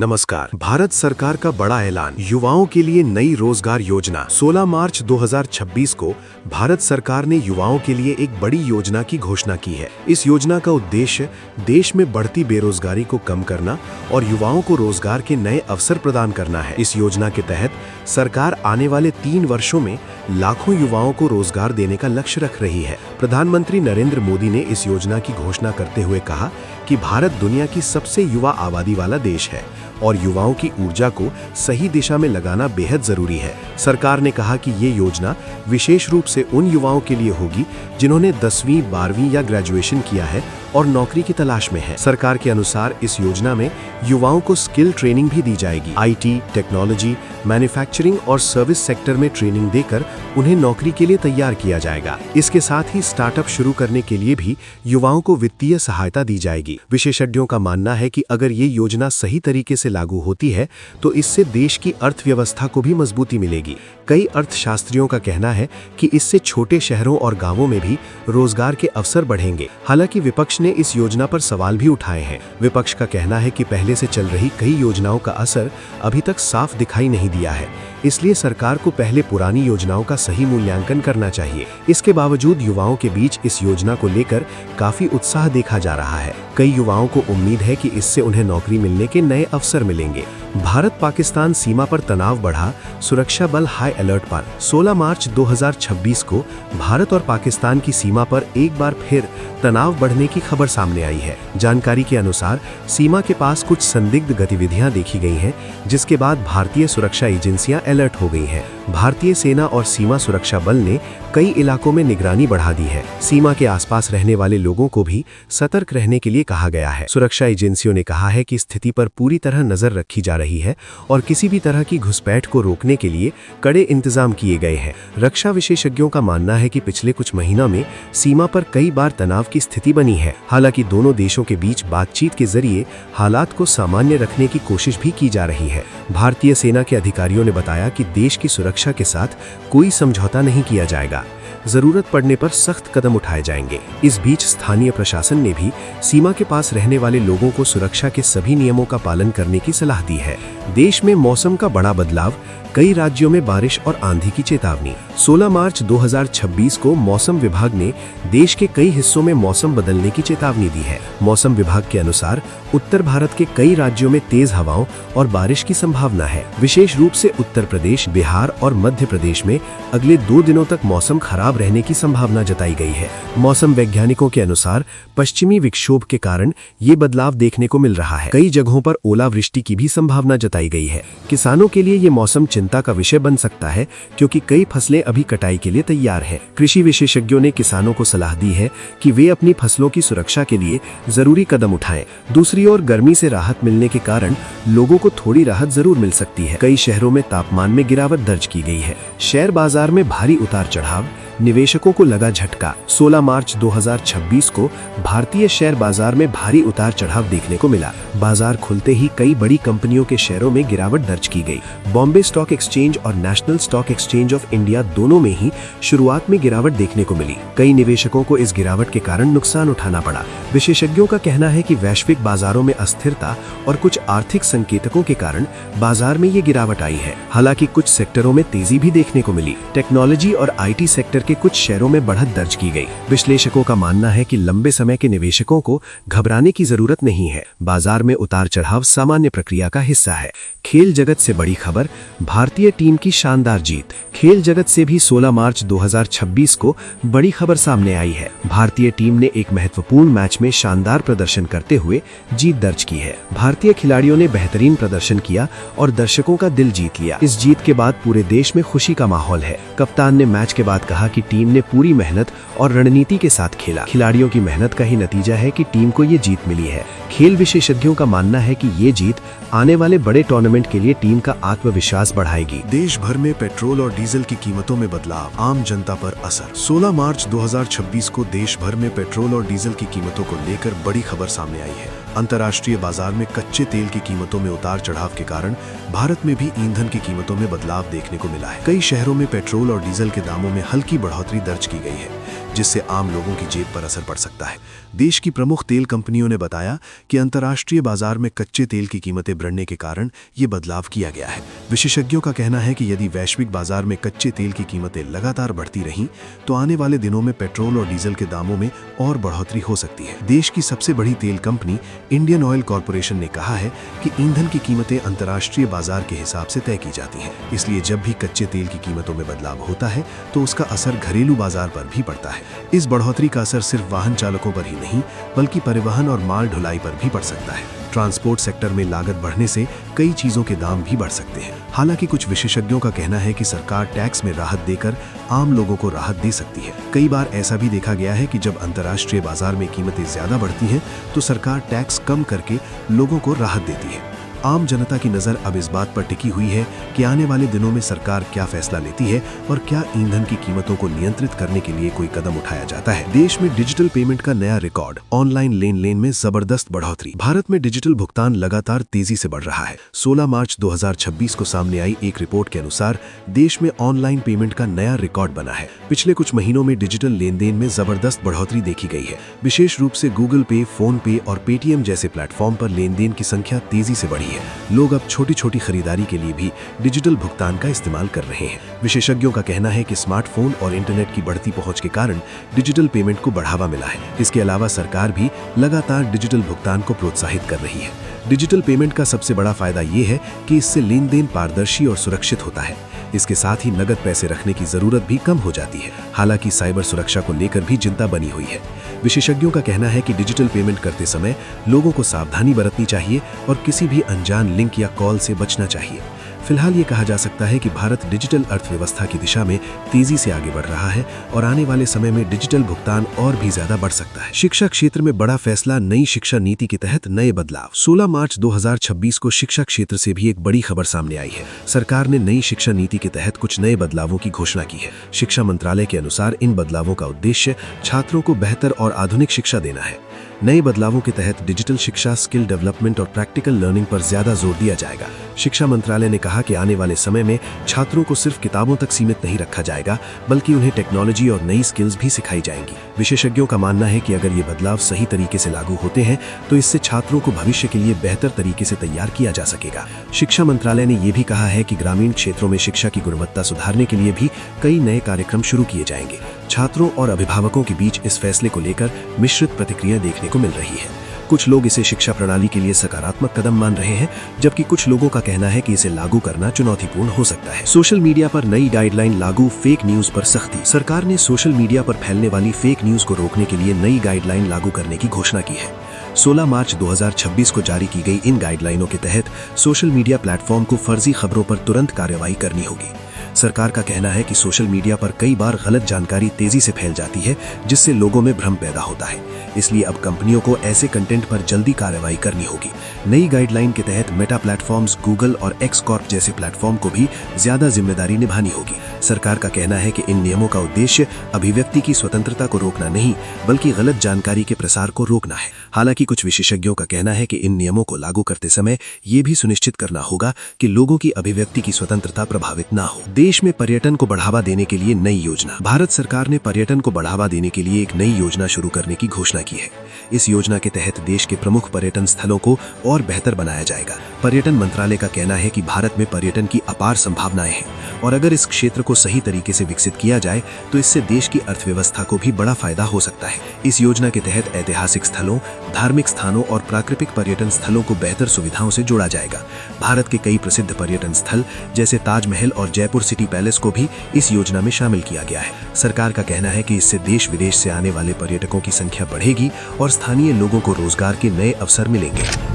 नमस्कार। भारत सरकार का बड़ा ऐलान, युवाओं के लिए नई रोजगार योजना। 16 मार्च 2026 को भारत सरकार ने युवाओं के लिए एक बड़ी योजना की घोषणा की है। इस योजना का उद्देश्य देश में बढ़ती बेरोजगारी को कम करना और युवाओं को रोजगार के नए अवसर प्रदान करना है। इस योजना के तहत सरकार आने वाले 3 वर्षों में लाखों युवाओं को रोजगार देने का लक्ष्य रख रही है। प्रधानमंत्री नरेंद्र मोदी ने इस योजना की घोषणा करते हुए कहा कि भारत दुनिया की सबसे युवा आबादी वाला देश है और युवाओं की ऊर्जा को सही दिशा में लगाना बेहद जरूरी है। सरकार ने कहा कि ये योजना विशेष रूप से उन युवाओं के लिए होगी जिन्होंने 10वीं, 12वीं या ग्रेजुएशन किया है और नौकरी की तलाश में है। सरकार के अनुसार इस योजना में युवाओं को स्किल ट्रेनिंग भी दी जाएगी। IT, टेक्नोलॉजी, मैन्युफैक्चरिंग और सर्विस सेक्टर में ट्रेनिंग देकर उन्हें नौकरी के लिए तैयार किया जाएगा। इसके साथ ही स्टार्टअप शुरू करने के लिए भी युवाओं को वित्तीय सहायता दी जाएगी। विशेषज्ञों का मानना है कि अगर ये योजना सही तरीके से लागू होती है तो इससे देश की अर्थव्यवस्था को भी मजबूती मिलेगी। कई अर्थशास्त्रियों का कहना है कि इससे छोटे शहरों और गांवों में भी रोजगार के अवसर बढ़ेंगे। हालांकि विपक्ष ने इस योजना पर सवाल भी उठाए हैं। विपक्ष का कहना है कि पहले से चल रही कई योजनाओं का असर अभी तक साफ दिखाई नहीं दिया है, इसलिए सरकार को पहले पुरानी योजनाओं का सही मूल्यांकन करना चाहिए। इसके बावजूद युवाओं के बीच इस योजना को लेकर काफी उत्साह देखा जा रहा है। कई युवाओं को उम्मीद है कि इससे उन्हें नौकरी मिलने के नए अवसर मिलेंगे। भारत पाकिस्तान सीमा पर तनाव बढ़ा, सुरक्षा बल हाई अलर्ट पर। 16 मार्च 2026 को भारत और पाकिस्तान की सीमा पर एक बार फिर तनाव बढ़ने की खबर सामने आई है। जानकारी के अनुसार सीमा के पास कुछ संदिग्ध गतिविधियां देखी गई हैं, जिसके बाद भारतीय सुरक्षा एजेंसियां अलर्ट हो गई हैं। भारतीय सेना और सीमा सुरक्षा बल ने कई इलाकों में निगरानी बढ़ा दी है। सीमा के आसपास रहने वाले लोगों को भी सतर्क रहने के लिए कहा गया है। सुरक्षा एजेंसियों ने कहा है कि स्थिति पर पूरी तरह नजर रखी जा रही है और किसी भी तरह की घुसपैठ को रोकने के लिए कड़े इंतजाम किए गए हैं। रक्षा विशेषज्ञों का मानना है कि पिछले कुछ महीनों में सीमा पर कई बार तनाव की स्थिति बनी है। हालांकि दोनों देशों के बीच बातचीत के जरिए हालात को सामान्य रखने की कोशिश भी की जा रही है। भारतीय सेना के अधिकारियों ने बताया कि देश की सुरक्षा के साथ कोई समझौता नहीं किया जाएगा, जरूरत पड़ने पर सख्त कदम उठाए जाएंगे। इस बीच स्थानीय प्रशासन ने भी सीमा के पास रहने वाले लोगों को सुरक्षा के सभी नियमों का पालन करने की सलाह दी है। देश में मौसम का बड़ा बदलाव, कई राज्यों में बारिश और आंधी की चेतावनी। 16 मार्च 2026 को मौसम विभाग ने देश के कई हिस्सों में मौसम बदलने की चेतावनी दी है। मौसम विभाग के अनुसार उत्तर भारत के कई राज्यों में तेज हवाओं और बारिश की संभावना है। विशेष रूप से उत्तर प्रदेश, बिहार और मध्य प्रदेश में अगले 2 दिनों तक मौसम खराब रहने की संभावना जताई गई है। मौसम वैज्ञानिकों के अनुसार पश्चिमी विक्षोभ के कारण ये बदलाव देखने को मिल रहा है। कई जगहों पर ओलावृष्टि की भी संभावना जताई गई है। किसानों के लिए ये मौसम चिंता का विषय बन सकता है, क्योंकि कई फसलें अभी कटाई के लिए तैयार है। कृषि विशेषज्ञों ने किसानों को सलाह दी है कि वे अपनी फसलों की सुरक्षा के लिए जरूरी कदम उठाएं। दूसरी ओर गर्मी से राहत मिलने के कारण लोगों को थोड़ी राहत जरूर मिल सकती है। कई शहरों में तापमान में गिरावट दर्ज की गई है। शेयर बाजार में भारी उतार चढ़ाव, निवेशकों को लगा झटका। 16 मार्च 2026 को भारतीय शेयर बाजार में भारी उतार चढ़ाव देखने को मिला। बाजार खुलते ही कई बड़ी कंपनियों के शेयरों में गिरावट दर्ज की गई। बॉम्बे स्टॉक एक्सचेंज और national stock exchange of India दोनों में ही शुरुआत में गिरावट देखने को मिली। कई निवेशकों को इस गिरावट के कारण नुकसान उठाना पड़ा। विशेषज्ञों का कहना है कि वैश्विक बाजारों में अस्थिरता और कुछ आर्थिक संकेतकों के कारण बाजार में ये गिरावट आई है। हालांकि कुछ सेक्टरों में तेजी भी देखने को मिली। टेक्नोलॉजी और IT सेक्टर के कुछ शेयरों में बढ़त दर्ज की गई। विश्लेषकों का मानना है कि लंबे समय के निवेशकों को घबराने की जरूरत नहीं है। बाजार में उतार चढ़ाव सामान्य प्रक्रिया का हिस्सा है। खेल जगत से बड़ी खबर, भारतीय टीम की शानदार जीत। खेल जगत से भी 16 मार्च 2026 को बड़ी खबर सामने आई है। भारतीय टीम ने एक महत्वपूर्ण मैच में शानदार प्रदर्शन करते हुए जीत दर्ज की है। भारतीय खिलाड़ियों ने बेहतरीन प्रदर्शन किया और दर्शकों का दिल जीत लिया। इस जीत के बाद पूरे देश में खुशी का माहौल है। कप्तान ने मैच के बाद कहा कि टीम ने पूरी मेहनत और रणनीति के साथ खेला। खिलाड़ियों की मेहनत का ही नतीजा है कि टीम को ये जीत मिली है। खेल विशेषज्ञों का मानना है कि ये जीत आने वाले बड़े टूर्नामेंट के लिए टीम का आत्मविश्वास बढ़ाएगी। देश भर में पेट्रोल और डीजल की कीमतों में बदलाव, आम जनता पर असर। 16 मार्च 2026 को देश भर में पेट्रोल और डीजल की कीमतों को लेकर बड़ी खबर सामने आई है। अंतर्राष्ट्रीय बाजार में कच्चे तेल की कीमतों में उतार चढ़ाव के कारण भारत में भी ईंधन की कीमतों में बदलाव देखने को मिला है। कई शहरों में पेट्रोल और डीजल के दामों में हल्की बढ़ोतरी दर्ज की गई है। जिससे आम लोगों की जेब पर असर पड़ सकता है। देश की प्रमुख तेल कंपनियों ने बताया कि अंतर्राष्ट्रीय बाजार में कच्चे तेल की कीमतें बढ़ने के कारण ये बदलाव किया गया है। विशेषज्ञों का कहना है कि यदि वैश्विक बाजार में कच्चे तेल की कीमतें लगातार बढ़ती रहीं तो आने वाले दिनों में पेट्रोल और डीजल के दामों में और बढ़ोतरी हो सकती है। देश की सबसे बड़ी तेल कंपनी इंडियन ऑयल कॉरपोरेशन ने कहा है कि ईंधन की कीमतें अंतर्राष्ट्रीय बाजार के हिसाब से तय की जाती हैं। इसलिए जब भी कच्चे तेल की कीमतों में बदलाव होता है तो उसका असर घरेलू बाजार पर भी पड़ता है। इस बढ़ोतरी का असर सिर्फ वाहन चालकों पर ही नहीं बल्कि परिवहन और माल ढुलाई पर भी पड़ सकता है। ट्रांसपोर्ट सेक्टर में लागत बढ़ने से कई चीजों के दाम भी बढ़ सकते हैं। हालांकि कुछ विशेषज्ञों का कहना है कि सरकार टैक्स में राहत देकर आम लोगों को राहत दे सकती है। कई बार ऐसा भी देखा गया है कि जब अंतर्राष्ट्रीय बाजार में कीमतें ज्यादा बढ़ती हैं तो सरकार टैक्स कम करके लोगों को राहत देती है। आम जनता की नज़र अब इस बात पर टिकी हुई है कि आने वाले दिनों में सरकार क्या फैसला लेती है और क्या ईंधन की कीमतों को नियंत्रित करने के लिए कोई कदम उठाया जाता है। देश में डिजिटल पेमेंट का नया रिकॉर्ड, ऑनलाइन लेन-देन में जबरदस्त बढ़ोतरी। भारत में डिजिटल भुगतान लगातार तेजी से बढ़ रहा है। 16 मार्च 2026 को सामने आई एक रिपोर्ट के अनुसार देश में ऑनलाइन पेमेंट का नया रिकॉर्ड बना है। पिछले कुछ महीनों में डिजिटल लेन-देन में जबरदस्त बढ़ोतरी देखी गई है। विशेष रूप से गूगल पे, फोन पे और पेटीएम जैसे प्लेटफॉर्म पर लेन-देन की संख्या तेजी से बढ़ी है। लोग अब छोटी छोटी खरीदारी के लिए भी डिजिटल भुगतान का इस्तेमाल कर रहे हैं। विशेषज्ञों का कहना है कि स्मार्टफोन और इंटरनेट की बढ़ती पहुंच के कारण डिजिटल पेमेंट को बढ़ावा मिला है। इसके अलावा सरकार भी लगातार डिजिटल भुगतान को प्रोत्साहित कर रही है। डिजिटल पेमेंट का सबसे बड़ा फायदा ये है कि इससे लेन-देन पारदर्शी और सुरक्षित होता है। इसके साथ ही नगद पैसे रखने की जरूरत भी कम हो जाती है। हालांकि साइबर सुरक्षा को लेकर भी चिंता बनी हुई है। विशेषज्ञों का कहना है कि डिजिटल पेमेंट करते समय लोगों को सावधानी बरतनी चाहिए और किसी भी अनजान लिंक या कॉल से बचना चाहिए। फिलहाल ये कहा जा सकता है कि भारत डिजिटल अर्थव्यवस्था की दिशा में तेजी से आगे बढ़ रहा है और आने वाले समय में डिजिटल भुगतान और भी ज्यादा बढ़ सकता है। शिक्षा क्षेत्र में बड़ा फैसला, नई शिक्षा नीति के तहत नए बदलाव। 16 मार्च 2026 को शिक्षा क्षेत्र से भी एक बड़ी खबर सामने आई है। सरकार ने नई शिक्षा नीति के तहत कुछ नए बदलावों की घोषणा की है। शिक्षा मंत्रालय के अनुसार इन बदलावों का उद्देश्य छात्रों को बेहतर और आधुनिक शिक्षा देना है। नए बदलावों के तहत डिजिटल शिक्षा, स्किल डेवलपमेंट और प्रैक्टिकल लर्निंग पर ज्यादा जोर दिया जाएगा। शिक्षा मंत्रालय ने कहा कि आने वाले समय में छात्रों को सिर्फ किताबों तक सीमित नहीं रखा जाएगा बल्कि उन्हें टेक्नोलॉजी और नई स्किल्स भी सिखाई जाएंगी। विशेषज्ञों का मानना है कि अगर ये बदलाव सही तरीके से लागू होते हैं तो इससे छात्रों को भविष्य के लिए बेहतर तरीके से तैयार किया जा सकेगा। शिक्षा मंत्रालय ने यह भी कहा है कि ग्रामीण क्षेत्रों में शिक्षा की गुणवत्ता सुधारने के लिए भी कई नए कार्यक्रम शुरू किए जाएंगे। छात्रों और अभिभावकों के बीच इस फैसले को लेकर मिश्रित प्रतिक्रिया देखने को मिल रही है। कुछ लोग इसे शिक्षा प्रणाली के लिए सकारात्मक कदम मान रहे हैं, जबकि कुछ लोगों का कहना है कि इसे लागू करना चुनौतीपूर्ण हो सकता है। सोशल मीडिया पर नई गाइडलाइन लागू, फेक न्यूज पर सख्ती। सरकार ने सोशल मीडिया पर फैलने वाली फेक न्यूज को रोकने के लिए नई गाइडलाइन लागू करने की घोषणा की है। 16 मार्च 2026 को जारी की गई इन गाइडलाइनों के तहत सोशल मीडिया प्लेटफॉर्म को फर्जी खबरों पर तुरंत कार्रवाई करनी होगी। सरकार का कहना है कि सोशल मीडिया पर कई बार गलत जानकारी तेजी से फैल जाती है, जिससे लोगों में भ्रम पैदा होता है। इसलिए अब कंपनियों को ऐसे कंटेंट पर जल्दी कार्रवाई करनी होगी। नई गाइडलाइन के तहत मेटा प्लेटफॉर्म्स, गूगल और एक्स कॉर्प जैसे प्लेटफॉर्म को भी ज्यादा जिम्मेदारी निभानी होगी। सरकार का कहना है कि इन नियमों का उद्देश्य अभिव्यक्ति की स्वतंत्रता को रोकना नहीं बल्कि गलत जानकारी के प्रसार को रोकना है। हालांकि कुछ विशेषज्ञों का कहना है कि इन नियमों को लागू करते समय ये भी सुनिश्चित करना होगा कि लोगों की अभिव्यक्ति की स्वतंत्रता प्रभावित न हो। देश में पर्यटन को बढ़ावा देने के लिए नई योजना। भारत सरकार ने पर्यटन को बढ़ावा देने के लिए एक नई योजना शुरू करने की घोषणा की है। इस योजना के तहत देश के प्रमुख पर्यटन स्थलों को और बेहतर बनाया जाएगा। पर्यटन मंत्रालय का कहना है कि भारत में पर्यटन की अपार संभावनाएं हैं और अगर इस क्षेत्र को सही तरीके से विकसित किया जाए तो इससे देश की अर्थव्यवस्था को भी बड़ा फायदा हो सकता है। इस योजना के तहत ऐतिहासिक स्थलों, धार्मिक स्थानों और प्राकृतिक पर्यटन स्थलों को बेहतर सुविधाओं से जोड़ा जाएगा। भारत के कई प्रसिद्ध पर्यटन स्थल जैसे ताजमहल और जयपुर सिटी पैलेस को भी इस योजना में शामिल किया गया है। सरकार का कहना है कि इससे देश विदेश से आने वाले पर्यटकों की संख्या बढ़ेगी और स्थानीय लोगों को रोजगार के नए अवसर मिलेंगे।